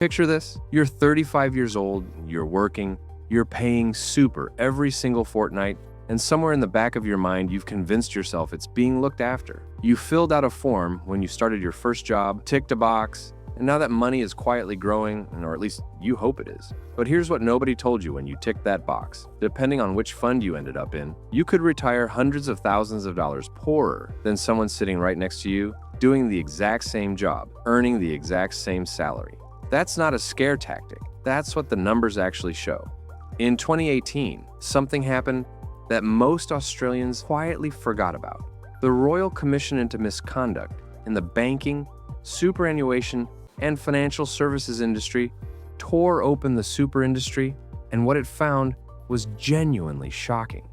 Picture this. You're 35 years old, you're working, you're paying super every single fortnight, and somewhere in the back of your mind, you've convinced yourself it's being looked after. You filled out a form when you started your first job, ticked a box, and now that money is quietly growing, or at least you hope it is. But here's what nobody told you when you ticked that box. Depending on which fund you ended up in, you could retire hundreds of thousands of dollars poorer than someone sitting right next to you, doing the exact same job, earning the exact same salary. That's not a scare tactic. That's what the numbers actually show. In 2018, something happened that most Australians quietly forgot about. The Royal Commission into Misconduct in the banking, superannuation, and financial services industry tore open the super industry, and what it found was genuinely shocking.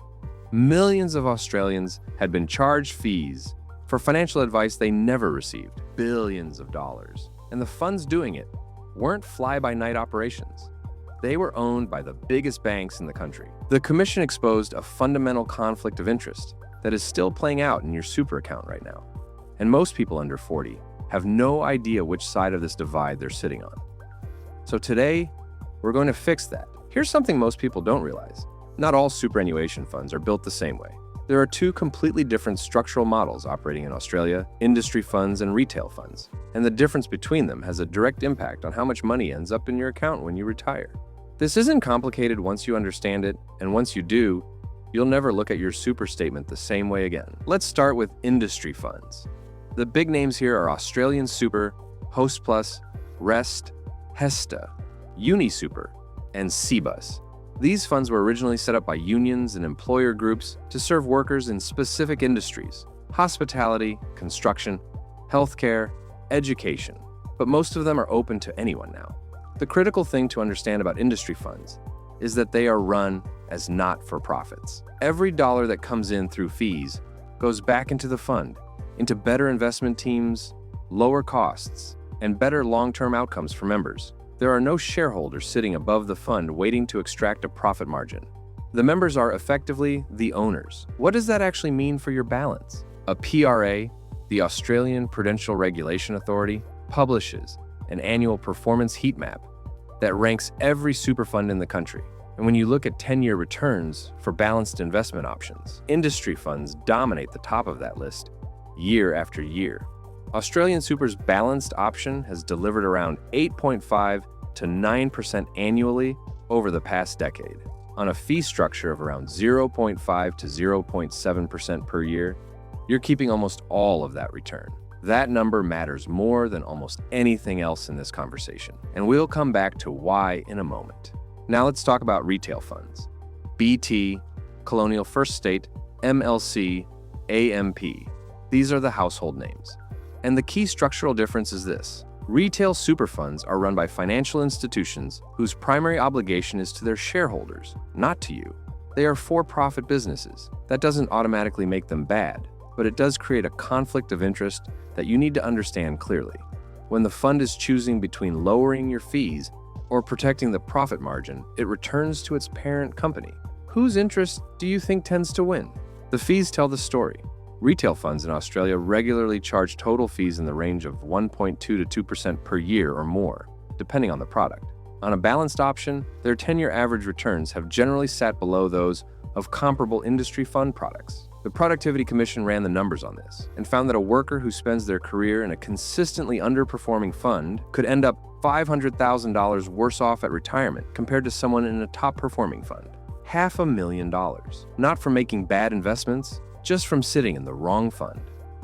Millions of Australians had been charged fees for financial advice they never received, billions of dollars. And the funds doing it weren't fly-by-night operations. They were owned by the biggest banks in the country. The commission exposed a fundamental conflict of interest that is still playing out in your super account right now. And most people under 40 have no idea which side of this divide they're sitting on. So today, we're going to fix that. Here's something most people don't realize. Not all superannuation funds are built the same way. There are two completely different structural models operating in Australia: industry funds and retail funds. And the difference between them has a direct impact on how much money ends up in your account when you retire. This isn't complicated once you understand it, and once you do, you'll never look at your super statement the same way again. Let's start with industry funds. The big names here are AustralianSuper, Hostplus, HESTA, UniSuper, and Cbus. These funds were originally set up by unions and employer groups to serve workers in specific industries: hospitality, construction, healthcare, education. But most of them are open to anyone now. The critical thing to understand about industry funds is that they are run as not-for-profits. Every dollar that comes in through fees goes back into the fund, into better investment teams, lower costs, and better long-term outcomes for members. There are no shareholders sitting above the fund waiting to extract a profit margin. The members are effectively the owners. What does that actually mean for your balance? A PRA, the Australian Prudential Regulation Authority, publishes an annual performance heat map that ranks every super fund in the country. And when you look at 10-year returns for balanced investment options, industry funds dominate the top of that list year after year. AustralianSuper's balanced option has delivered around 8.5 to 9% annually over the past decade. On a fee structure of around 0.5 to 0.7% per year, you're keeping almost all of that return. That number matters more than almost anything else in this conversation, and we'll come back to why in a moment. Now let's talk about retail funds. BT, Colonial First State, MLC, AMP. These are the household names. And the key structural difference is this: retail super funds are run by financial institutions whose primary obligation is to their shareholders, not to you. They are for-profit businesses. That doesn't automatically make them bad, but it does create a conflict of interest that you need to understand clearly. When the fund is choosing between lowering your fees or protecting the profit margin, it returns to its parent company. Whose interest do you think tends to win? The fees tell the story. Retail funds in Australia regularly charge total fees in the range of 1.2 to 2% per year or more, depending on the product. On a balanced option, their 10-year average returns have generally sat below those of comparable industry fund products. The Productivity Commission ran the numbers on this and found that a worker who spends their career in a consistently underperforming fund could end up $500,000 worse off at retirement compared to someone in a top-performing fund. $500,000. Not from making bad investments, just from sitting in the wrong fund.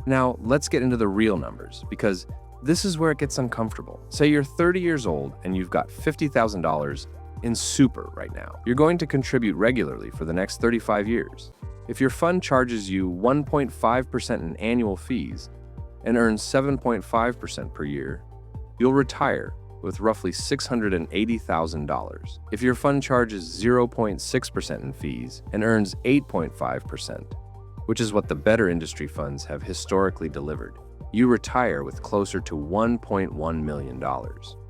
Now, let's get into the real numbers, because this is where it gets uncomfortable. Say you're 30 years old and you've got $50,000 in super right now. You're going to contribute regularly for the next 35 years. If your fund charges you 1.5% in annual fees and earns 7.5% per year, you'll retire with roughly $680,000. If your fund charges 0.6% in fees and earns 8.5%, which is what the better industry funds have historically delivered, you retire with closer to $1.1 million.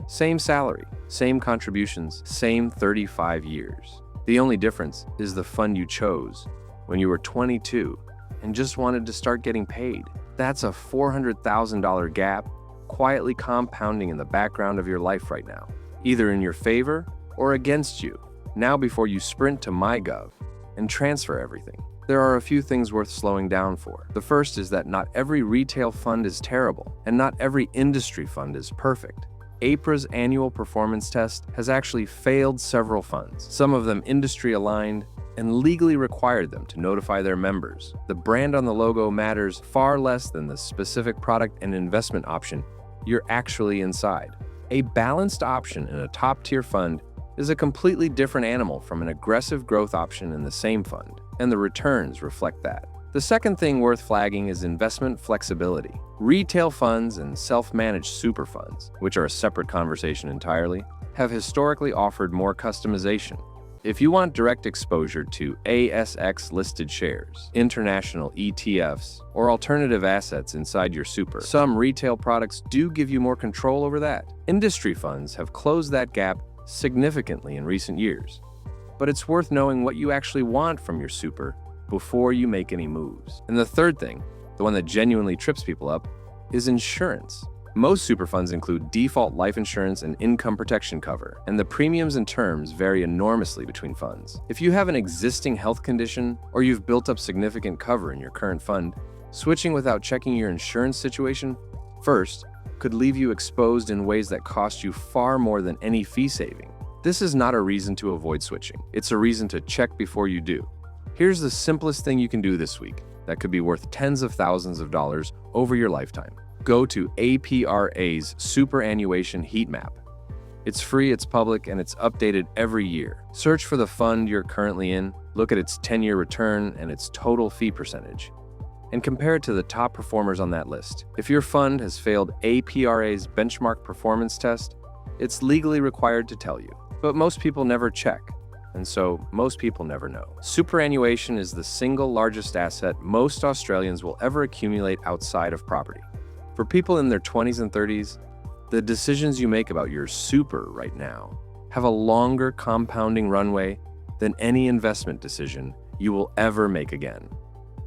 Same salary, same contributions, same 35 years. The only difference is the fund you chose when you were 22 and just wanted to start getting paid. That's a $400,000 gap quietly compounding in the background of your life right now. either in your favor or against you. Now before you sprint to MyGov and transfer everything, there are a few things worth slowing down for. The first is that not every retail fund is terrible, and not every industry fund is perfect. APRA's annual performance test has actually failed several funds, some of them industry-aligned, and legally required them to notify their members. The brand on the logo matters far less than the specific product and investment option you're actually inside. A balanced option in a top-tier fund is a completely different animal from an aggressive growth option in the same fund, and the returns reflect that. The second thing worth flagging is investment flexibility. Retail funds and self-managed super funds, which are a separate conversation entirely, have historically offered more customization. If you want direct exposure to ASX-listed shares, international ETFs, or alternative assets inside your super, some retail products do give you more control over that. Industry funds have closed that gap significantly in recent years, but it's worth knowing what you actually want from your super before you make any moves. And the third thing, the one that genuinely trips people up, is insurance. Most super funds include default life insurance and income protection cover, and the premiums and terms vary enormously between funds. If you have an existing health condition or you've built up significant cover in your current fund, switching without checking your insurance situation first could leave you exposed in ways that cost you far more than any fee saving. This is not a reason to avoid switching. It's a reason to check before you do. Here's the simplest thing you can do this week that could be worth tens of thousands of dollars over your lifetime. Go to APRA's Superannuation heat map. It's free, it's public, and it's updated every year. Search for the fund you're currently in, look at its 10-year return and its total fee percentage, and compare it to the top performers on that list. If your fund has failed APRA's benchmark performance test, it's legally required to tell you. But most people never check, and so most people never know. Superannuation is the single largest asset most Australians will ever accumulate outside of property. For people in their 20s and 30s, the decisions you make about your super right now have a longer compounding runway than any investment decision you will ever make again.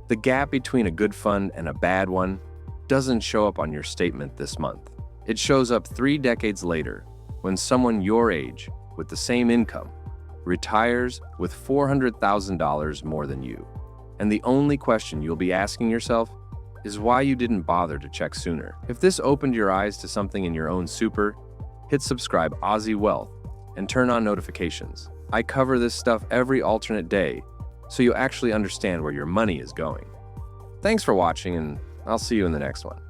The gap between a good fund and a bad one doesn't show up on your statement this month. It shows up 3 decades later when someone your age with the same income retires with $400,000 more than you. And the only question you'll be asking yourself is why you didn't bother to check sooner. If this opened your eyes to something in your own super, hit subscribe Aussie Wealth and turn on notifications. I cover this stuff every alternate day, so you actually understand where your money is going. Thanks for watching, and I'll see you in the next one.